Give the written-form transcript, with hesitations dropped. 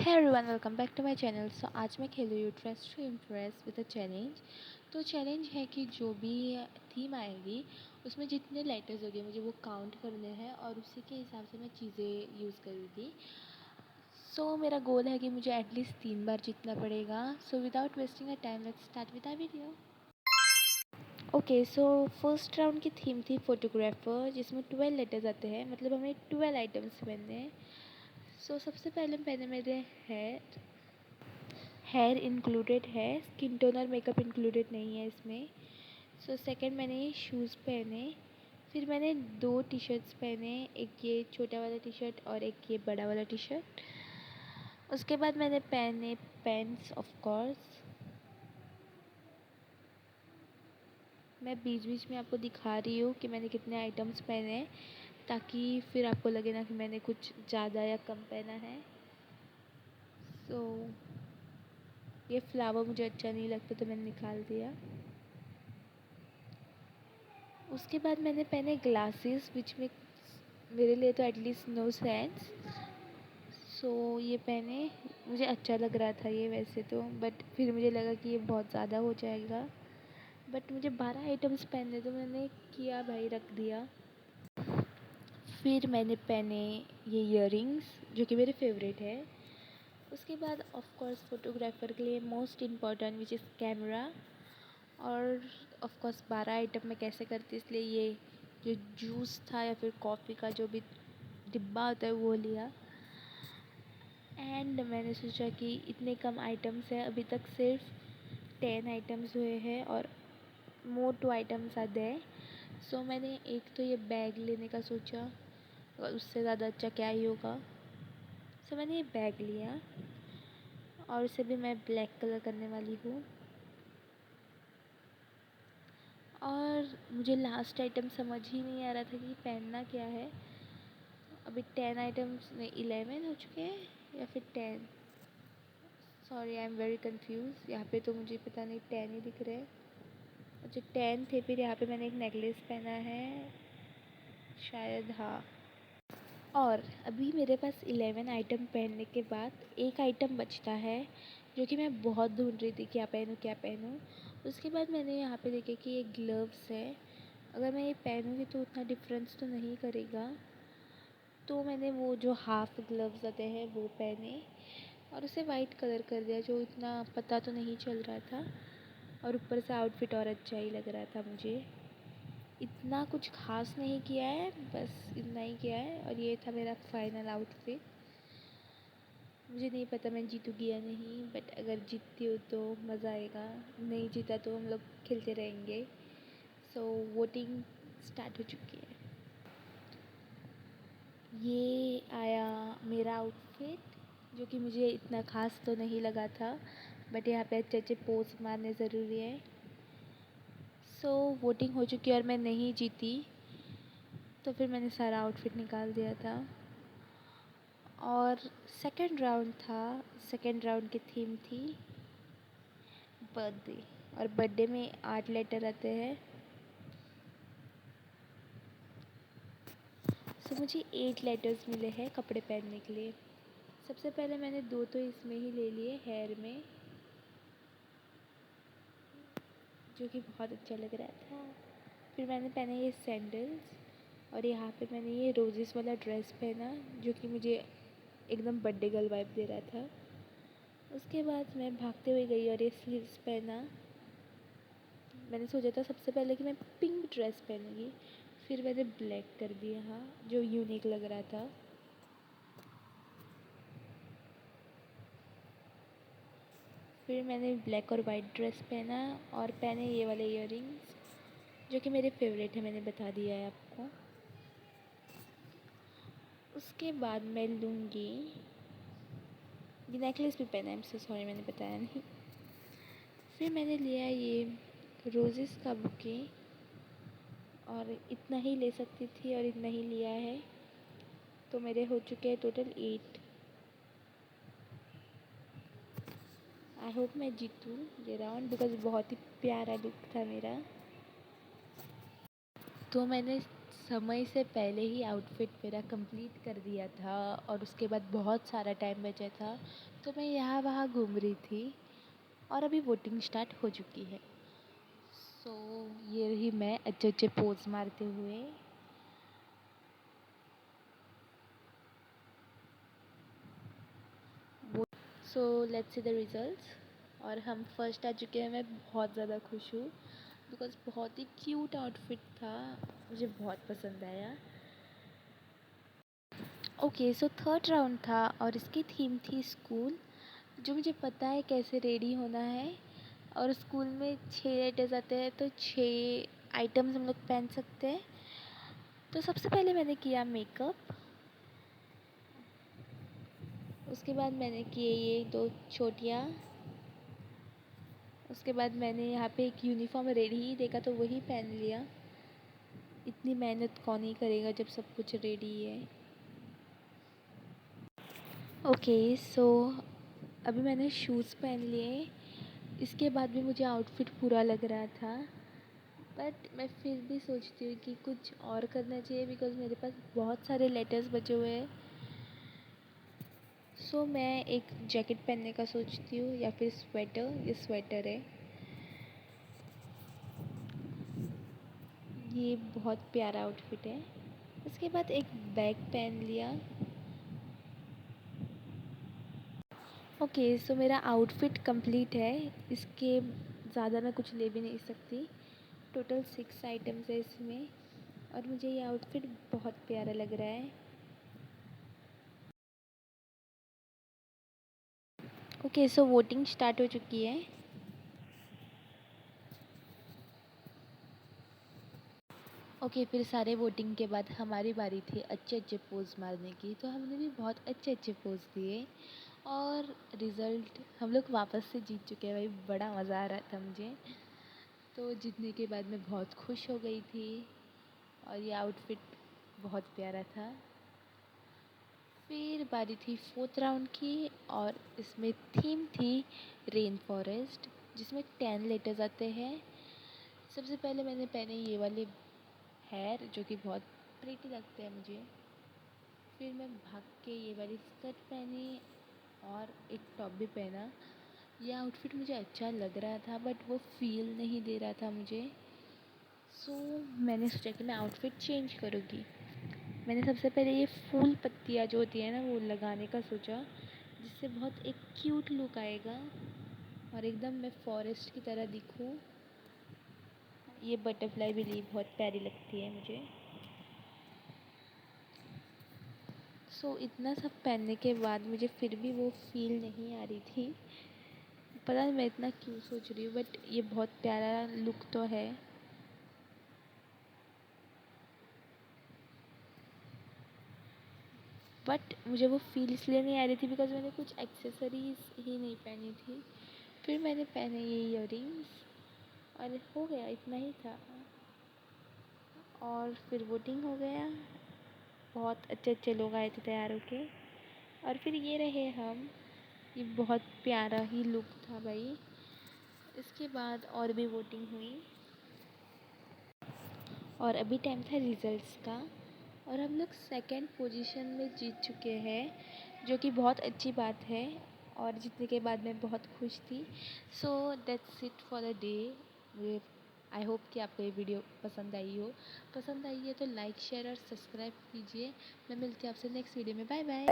है everyone, welcome back to my channel. So आज मैं खेल रही हूँ dress to impress with a challenge. तो चैलेंज है कि जो भी थीम आएगी उसमें जितने लेटर्स होंगे मुझे वो काउंट करने हैं और उसी के हिसाब से मैं चीज़ें यूज़ करूँगी। सो मेरा गोल है कि मुझे एटलीस्ट 3 बार जीतना पड़ेगा। So without wasting a time let's start with our video. Okay, so first round की थीम थी फोटोग्राफर, जिसमें 12 लेटर्स आते हैं, मतलब हमें 12 आइटम्स पहनने हैं। सो सबसे पहले पहने मेरे हेयर इंक्लूडेड है, स्किन टोन और मेकअप इंक्लूडेड नहीं है इसमें। सो सेकंड मैंने ये शूज़ पहने, फिर मैंने 2 टी शर्ट्स पहने, एक ये छोटा वाला टी शर्ट और एक ये बड़ा वाला टी शर्ट। उसके बाद मैंने पहने पेंट्स ऑफ कोर्स। मैं बीच बीच में आपको दिखा रही हूँ कि मैंने कितने आइटम्स पहने हैं, ताकि फिर आपको लगे ना कि मैंने कुछ ज़्यादा या कम पहना है। सो ये फ्लावर मुझे अच्छा नहीं लगता तो मैंने निकाल दिया। उसके बाद मैंने पहने ग्लासेस विच में मेरे लिए तो एटलीस्ट नो सेंस। सो ये पहने, मुझे अच्छा लग रहा था ये वैसे तो, बट फिर मुझे लगा कि ये बहुत ज़्यादा हो जाएगा। बट मुझे 12 आइटम्स पहने तो मैंने किया भाई, रख दिया। फिर मैंने पहने ये ईयरिंग्स जो कि मेरे फेवरेट है। उसके बाद ऑफ कोर्स फोटोग्राफर के लिए most important which is camera. और ऑफ कोर्स 12 आइटम मैं कैसे करती, इसलिए ये जो जूस था या फिर कॉफ़ी का जो भी डिब्बा होता है वो लिया। एंड मैंने सोचा कि इतने कम आइटम्स हैं, अभी तक सिर्फ 10 आइटम्स हुए हैं और मोर 2 आइटम्स आते हैं। सो मैंने एक तो ये बैग लेने का सोचा, और उससे ज़्यादा अच्छा क्या ही होगा। सो मैंने ये बैग लिया और इसे भी मैं ब्लैक कलर करने वाली हूँ। और मुझे लास्ट आइटम समझ ही नहीं आ रहा था कि पहनना क्या है। अभी 10 आइटम्स नहीं, 11 हो चुके हैं या फिर 10। Sorry, I am very confuse. यहाँ पे तो मुझे पता नहीं 10 ही दिख रहे हैं। अच्छा 10 थे, फिर यहाँ पे मैंने एक नेकलेस पहना है शायद, हाँ। और अभी मेरे पास 11 आइटम पहनने के बाद एक आइटम बचता है जो कि मैं बहुत ढूंढ रही थी, क्या पहनूँ क्या पहनूँ। उसके बाद मैंने यहाँ पे देखा कि ये ग्लव्स है, अगर मैं ये पहनूँगी तो उतना डिफरेंस तो नहीं करेगा। तो मैंने वो जो हाफ ग्लव्स आते हैं वो पहने और उसे वाइट कलर कर दिया, जो इतना पता तो नहीं चल रहा था। और ऊपर से आउटफिट और अच्छा ही लग रहा था मुझे। इतना कुछ खास नहीं किया है, बस इतना ही किया है और ये था मेरा फाइनल आउटफिट। मुझे नहीं पता मैं जीतूँगी या नहीं, बट अगर जीतती हूँ तो मज़ा आएगा, नहीं जीता तो हम लोग खेलते रहेंगे। सो वोटिंग स्टार्ट हो चुकी है। ये आया मेरा आउटफिट, जो कि मुझे इतना ख़ास तो नहीं लगा था, बट यहाँ पे अच्छे अच्छे पोज मारने ज़रूरी है। सो वोटिंग हो चुकी है और मैं नहीं जीती, तो फिर मैंने सारा आउटफिट निकाल दिया था। और सेकंड राउंड था, सेकंड राउंड की थीम थी बर्थडे, और बर्थडे में 8 लेटर आते हैं। सो मुझे 8 लेटर्स मिले हैं कपड़े पहनने के लिए। सबसे पहले मैंने 2 तो इसमें ही ले लिए हेयर में, जो कि बहुत अच्छा लग रहा था। फिर मैंने पहने ये सैंडल्स, और यहाँ पे मैंने ये रोजेस वाला ड्रेस पहना, जो कि मुझे एकदम बर्थडे गर्ल वाइब दे रहा था। उसके बाद मैं भागते हुए गई और ये स्लीव्स पहना। मैंने सोचा था सबसे पहले कि मैं पिंक ड्रेस पहनूंगी, फिर मैंने ब्लैक कर दिया, हाँ, जो यूनिक लग रहा था। फिर मैंने ब्लैक और वाइट ड्रेस पहना और पहने ये वाले इयररिंग्स, जो कि मेरे फेवरेट है, मैंने बता दिया है आपको। उसके बाद मैं लूँगी ये नेकलेस भी पहना है, मुझसे सॉरी मैंने बताया नहीं। फिर मैंने लिया ये रोज़ेस का बुके, और इतना ही ले सकती थी और इतना ही लिया है, तो मेरे हो चुके हैं टोटल 8। आई होप मैं जीतूँ ये राउंड, बिकॉज़ बहुत ही प्यारा लुक था मेरा। तो मैंने समय से पहले ही आउटफिट मेरा कंप्लीट कर दिया था और उसके बाद बहुत सारा टाइम बचा था, तो मैं यहाँ वहाँ घूम रही थी और अभी वोटिंग स्टार्ट हो चुकी है। सो ये रही मैं अच्छे अच्छे पोज मारते हुए। So let's see the results. और हम फर्स्ट आ चुके हैं। मैं बहुत ज़्यादा खुश हूँ बिकॉज़ बहुत ही क्यूट आउटफिट था, मुझे बहुत पसंद आया। ओके, सो थर्ड राउंड था और इसकी थीम थी स्कूल। जो मुझे पता है कैसे रेडी होना है, और स्कूल में 6 लेटर्स आते हैं तो 6 आइटम्स हम लोग पहन सकते हैं। तो सबसे पहले मैंने किया मेकअप, उसके बाद मैंने किए ये 2 चोटियाँ, उसके बाद मैंने यहाँ पे एक यूनिफॉर्म रेडी ही देखा तो वही पहन लिया। इतनी मेहनत कौन ही करेगा जब सब कुछ रेडी है। ओके, सो अभी मैंने शूज़ पहन लिए। इसके बाद भी मुझे आउटफिट पूरा लग रहा था, बट मैं फिर भी सोचती हूँ कि कुछ और करना चाहिए बिकॉज़ मेरे पास बहुत सारे लेटर्स बचे हुए हैं। सो मैं एक जैकेट पहनने का सोचती हूँ या फिर स्वेटर। ये स्वेटर है, ये बहुत प्यारा आउटफिट है। उसके बाद एक बैग पहन लिया। ओके, सो मेरा आउटफिट कंप्लीट है। इसके ज़्यादा मैं कुछ ले भी नहीं सकती। टोटल 6 आइटम्स है इसमें और मुझे ये आउटफिट बहुत प्यारा लग रहा है। ओके, सो वोटिंग स्टार्ट हो चुकी है। ओके, फिर सारे वोटिंग के बाद हमारी बारी थी अच्छे अच्छे पोज़ मारने की, तो हमने भी बहुत अच्छे अच्छे पोज़ दिए और रिज़ल्ट हम लोग वापस से जीत चुके हैं। भाई बड़ा मज़ा आ रहा था मुझे। तो जीतने के बाद मैं बहुत खुश हो गई थी और ये आउटफिट बहुत प्यारा था। फिर बारी थी 4th राउंड की और इसमें थीम थी रेन फॉरेस्ट, जिसमें 10 लेटर्स आते हैं। सबसे पहले मैंने पहने ये वाले हेयर जो कि बहुत प्रीटी लगते हैं मुझे। फिर मैं भाग के ये वाली स्कर्ट पहनी और एक टॉप भी पहना। ये आउटफिट मुझे अच्छा लग रहा था बट वो फील नहीं दे रहा था मुझे। सो मैंने सोचा कि मैं आउटफिट चेंज करूँगी। मैंने सबसे पहले ये फूल पत्तियाँ जो होती है ना वो लगाने का सोचा, जिससे बहुत एक क्यूट लुक आएगा और एकदम मैं फॉरेस्ट की तरह दिखूँ। ये बटरफ्लाई भी ली बहुत प्यारी लगती है मुझे। सो इतना सब पहनने के बाद मुझे फिर भी वो फील नहीं आ रही थी। पता नहीं मैं इतना क्यों सोच रही हूँ, बट ये बहुत प्यारा लुक तो है। बट मुझे वो फील इसलिए नहीं आ रही थी बिकॉज़ मैंने कुछ एक्सेसरीज़ ही नहीं पहनी थी। फिर मैंने पहने ये ईयरिंग्स और हो गया, इतना ही था। और फिर वोटिंग हो गया, बहुत अच्छे अच्छे लोग आए थे तैयार होके और फिर ये रहे हम। ये बहुत प्यारा ही लुक था भाई। इसके बाद और भी वोटिंग हुई और अभी टाइम था रिज़ल्ट्स का और हम लोग सेकंड पोजीशन में जीत चुके हैं, जो कि बहुत अच्छी बात है। और जीतने के बाद मैं बहुत खुश थी। So that's it for the day. I hope कि आपको ये वीडियो पसंद आई हो। पसंद आई है तो लाइक शेयर और सब्सक्राइब कीजिए। मैं मिलती हूँ आपसे नेक्स्ट वीडियो में। Bye bye.